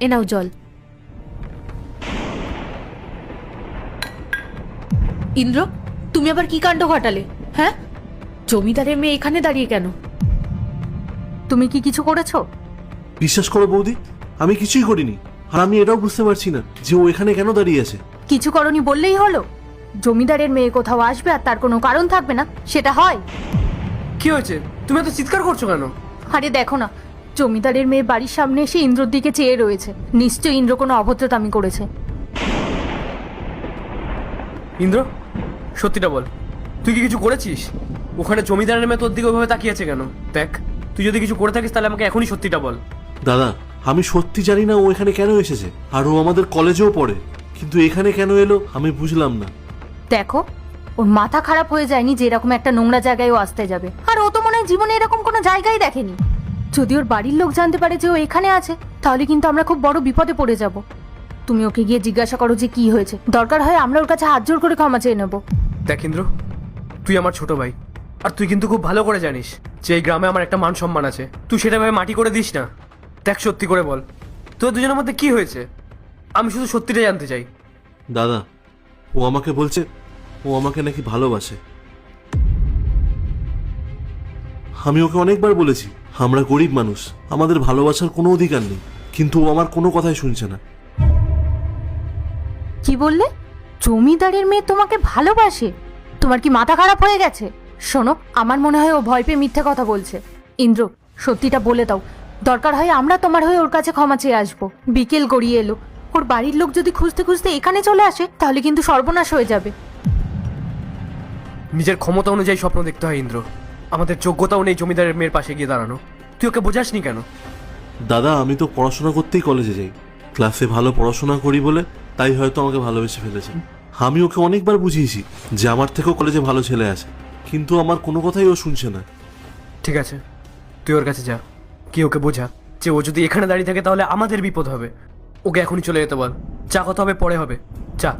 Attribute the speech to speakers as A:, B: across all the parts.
A: এ নাও জল। ইন্দ্র, তুমি আবার কি কাণ্ড ঘটালে? হ্যাঁ, জমিদারের মেয়ে এখানে দাঁড়িয়ে কেন? তুমি কি কিছু করেছো?
B: বিশ্বাস করো বৌদি, আমি কিছুই করিনি। আর আমি এটাও বুঝতে পারছি না যে ও এখানে কেন দাঁড়িয়ে আছে।
A: কিছু করনি বললেই হলো? জমিদারের মেয়ে কোথাও আসবে আর তার কোনো কারণ থাকবে না, সেটা হয়?
C: কি হয়েছে? তুমি এত চিৎকার করছো কেন?
A: আরে দেখো না, জমিদারের মেয়ে বাড়ির সামনে এসে ইন্দ্রর দিকে চেয়ে রয়েছে। নিশ্চয়ই ইন্দ্র কোনো অভদ্রতামি করেছে।
C: ইন্দ্র, সত্যিটা বল, তুই কি কিছু করেছিস? ওখানে জমিদারের মেয়ে তোর দিকে ওইভাবে তাকিয়ে আছে কেন? দেখ, তুই যদি কিছু করে থাকিস তাহলে আমাকে এখনই সত্যিটা বল।
B: দাদা, আমি সত্যি জানি না ও এখানে কেন এসেছে। আর ও আমাদের কলেজেও পড়ে, কিন্তু এখানে কেন এলো আমি বুঝলাম না।
A: দেখো, ওর মাথা খারাপ হয়ে যায়নি যে এরকম একটা নোংরা জায়গায় ও আসতে যাবে। আর ও তো মনে হয় জীবনে এরকম কোনো জায়গায় দেখেনি। যদি ওর বাড়ির লোক জানতে পারে যে ও এখানে আছে, তাহলে কিন্তু আমরা খুব বড় বিপদে পড়ে যাব। তুমি ওকে গিয়ে জিজ্ঞাসা করো যে কি হয়েছে। দরকার হয় আমরা ওর কাছে হাত জোর করে ক্ষমা চেয়ে নেবো।
C: দেখ ইন্দ্র, তুই আমার ছোট ভাই, আর তুই কিন্তু খুব ভালো করে জানিস যে এই গ্রামে আমার একটা মান সম্মান আছে। তুই সেটা ভাবে মাটি করে দিস না। দেখ, সত্যি করে বল, তোর দুজনের মধ্যে কি হয়েছে? আমি শুধু সত্যিটা জানতে চাই।
B: দাদা, ও আমাকে বলছে ও আমাকে নাকি ভালোবাসে। আমি ওকে অনেকবার বলেছি আমরা গরিব মানুষ, আমাদের ভালোবাসার কোনো অধিকার নেই, কিন্তু ও আমার কোনো কথাই শুনছে না।
A: কি বললে? জমিদারের মেয়ে তোমাকে ভালোবাসে? তোমার কি মাথা খারাপ হয়ে গেছে? শোনো, আমার মনে হয় ও ভয় পেয়ে মিথ্যে কথা বলছে। ইন্দ্র, সত্যিটা বলে দাও। দরকার হয় আমরা তোমার হয়ে ওর কাছে ক্ষমা চেয়ে আসবো। বিকেল গড়িয়ে এলো, ওর বাড়ির লোক যদি খুঁজতে খুঁজতে এখানে চলে আসে তাহলে কিন্তু সর্বনাশ হয়ে যাবে।
C: নিজের ক্ষমতা অনুযায়ী স্বপ্ন দেখতে হয় ইন্দ্র। আমাদের যোগ্যতাও নেই জমিদারের মেয়ের পাশে গিয়ে দাঁড়ানো। তুই ওকে বোঝাসনি কেন?
B: দাদা, আমি তো পড়াশোনা করতেই কলেজে যাই, ক্লাসে ভালো পড়াশোনা করি বলে তাই হয়তো আমাকে ভালোবেসে ফেলেছে। আমি ওকে অনেকবার বুঝিয়েছি যে আমার থেকেও কলেজে ভালো ছেলে আছে, কিন্তু আমার কোনো কথাই ও শুনছে না।
C: ঠিক আছে, তুই ওর কাছে যা, কি ওকে বোঝা যে ও যদি এখানে দাঁড়িয়ে থাকে তাহলে আমাদের বিপদ হবে। ওকে এখনই চলে যেতে বল। যা কথা হবে পরে হবে, যা।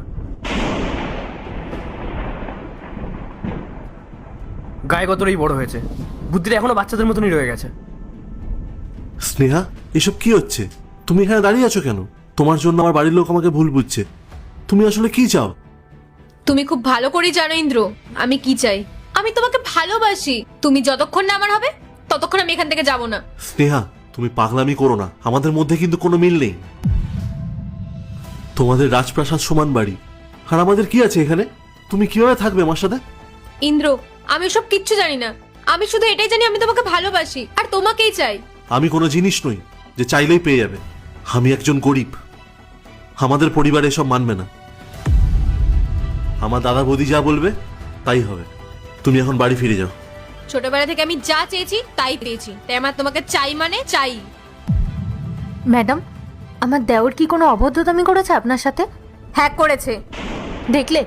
C: গায়ে গতরেই বড় হয়েছে, বুদ্ধিটা এখনো বাচ্চাদের মতনই রয়ে গেছে।
B: স্নেহা, এসব কি হচ্ছে? তুমি এখানে দাঁড়িয়ে আছো কেন? তোমার জন্য আমার বাড়ির লোক আমাকে ভুল বুঝছে। তুমি আসলে কি চাও?
D: তুমি খুব ভালো করেই জানো ইন্দ্র আমি কি চাই। আমি তোমাকে ভালোবাসি। তুমি যতক্ষণ না আমার হবে ততক্ষণ আমি এখান থেকে যাব না।
B: স্নেহা, তুমি পাগলামি করো না, আমাদের মধ্যে কিন্তু কোনো মিল নেই। তোমাদের রাজপ্রাসাদ সমান বাড়ি, আর আমাদের কি আছে এখানে? তুমি কিভাবে থাকবে আমার সাথে?
D: ইন্দ্র, আমি সব কিচ্ছু জানি না। আমি শুধু এটাই জানি আমি তোমাকে ভালোবাসি আর তোমাকেই চাই।
B: আমি কোনো জিনিস নই যে চাইলেই পেয়ে যাবে। আমি একজন গরিব, আমাদের পরিবার এসব মানবে না। আমার দাদা বৌদি যা বলবে তাই হবে। তুমি এখন বাড়ি ফিরে যাও।
D: ছোটবেলা থেকে আমি যা চেয়েছি তাই পেয়েছি, তাই আমার তোমাকে চাই মানে চাই।
A: ম্যাডাম, আমার দেওর কি কোনো অভদ্রতামি করেছে আপনার সাথে? হ্যাঁ করেছে। দেখলে,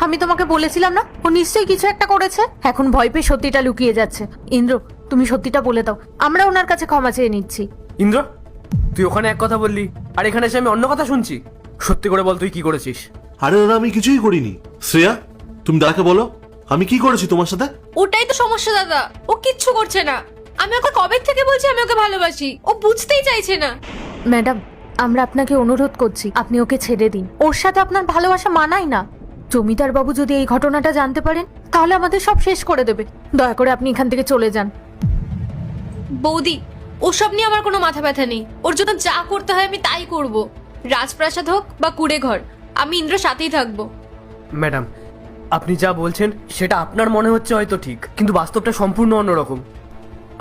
A: আমি তোমাকে বলেছিলাম না ও নিশ্চয়ই কিছু একটা করেছে। এখন ভয় পেয়ে সত্যিটা লুকিয়ে যাচ্ছে। ইন্দ্র, তুমি সত্যিটা বলে দাও, আমরা ওনার কাছে ক্ষমা চেয়ে নিচ্ছি।
C: ইন্দ্র, তুই ওখানে এক কথা বললি আর এখানে এসে আমি অন্য কথা শুনছি। সত্যি করে বল, তুই কি করেছিস?
B: আরে দাদা, আমি কিছুই করিনি। শ্রেয়া, তুমি দাদাকে বলো আমি কি করেছি তোমার সাথে।
D: ওটাই তো সমস্যা দাদা, ও কিচ্ছু করছে না। আমি ওকে কবে থেকে বলছি আমি ওকে ভালোবাসি, ও বুঝতেই চাইছে না।
A: ম্যাডাম, আমরা আপনাকে অনুরোধ করছি আপনি ওকে ছেড়ে দিন। ওর সাথে আপনার ভালোবাসা মানায় না। জমিদার বাবু যদি এই ঘটনাটা জানতে পারেন তাহলে আমাদের সব শেষ করে দেবে। দয়া করে আপনি এখান থেকে চলে যান।
D: বৌদি, ওসব নিয়ে আমার কোনো মাথা ব্যথা নেই। ওর জন্য যা করতে হয় আমি তাই করব। রাজপ্রাসাদ হোক বা কুড়ে ঘর, আমি ইন্দ্রর সাথেই থাকবো।
C: ম্যাডাম, আপনি যা বলছেন সেটা আপনার মনে হচ্ছে হয়তো ঠিক, কিন্তু বাস্তবটা সম্পূর্ণ অন্যরকম।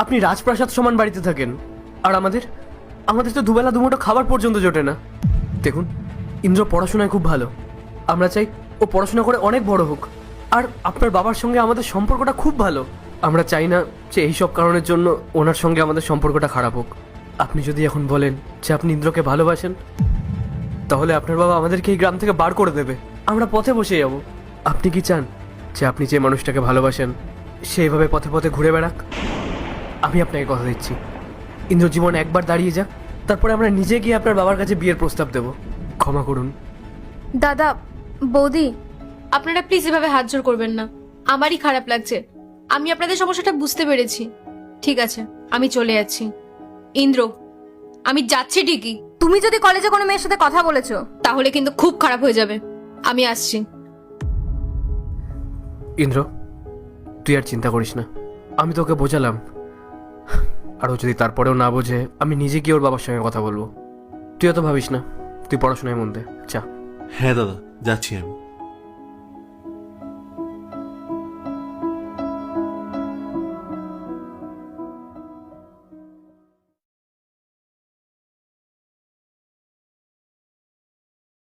C: আপনি রাজপ্রাসাদ সমান বাড়িতে থাকেন, আর আমাদের তো দুবেলা দুমুঠো খাবার পর্যন্ত জোটে না। দেখুন, ইন্দ্র পড়াশোনায় খুব ভালো। আমরা চাই ও পড়াশোনা করে অনেক বড় হোক। আর আপনার বাবার সঙ্গে আমাদের সম্পর্কটা খুব ভালো। আমরা চাই না যে এইসব কারণের জন্য ওনার সঙ্গে আমাদের সম্পর্কটা খারাপ হোক। আপনি যদি এখন বলেন যে আপনি ইন্দ্রকে ভালোবাসেন, তাহলে আপনার বাবা আমাদেরকে এই গ্রাম থেকে বার করে দেবে, আমরা পথে বসে যাব। আপনি কি চান যে আপনি যে মানুষটাকে ভালোবাসেন সেইভাবে পথে পথে ঘুরে বেড়াক? আমি আপনাকে কথা দিচ্ছি, ইন্দ্র জীবন একবার দাঁড়িয়ে যাক, তারপরে আমরা নিজে গিয়ে আপনার বাবার কাছে বিয়ের প্রস্তাব দেব। ক্ষমা করুন।
D: দাদা, বৌদি, আপনারা প্লিজ এভাবে হাত জোড় করবেন না। আমারই খারাপ লাগছে। আমি আপনাদের সমস্যাটা বুঝতে পেরেছি। ঠিক আছে, আমি চলে যাচ্ছি। ইন্দ্র, আমি যাচ্ছি ঠিকই,
A: তুমি যদি কলেজে কোনো মেয়ের সাথে কথা বলেছো
D: তাহলে কিন্তু খুব খারাপ হয়ে যাবে। আমি আসছি।
C: ইন্দ্র, তুই আর চিন্তা করিস না, আমি তোকে বোঝালাম। আর ও যদি তারপরেও না বোঝে, আমি নিজে গিয়ে ওর বাবার সঙ্গে কথা বলবো। তুই অত ভাবিস না, তুই পড়াশোনায় মন দে, যা।
B: হ্যাঁ দাদা, যাচ্ছি আমি।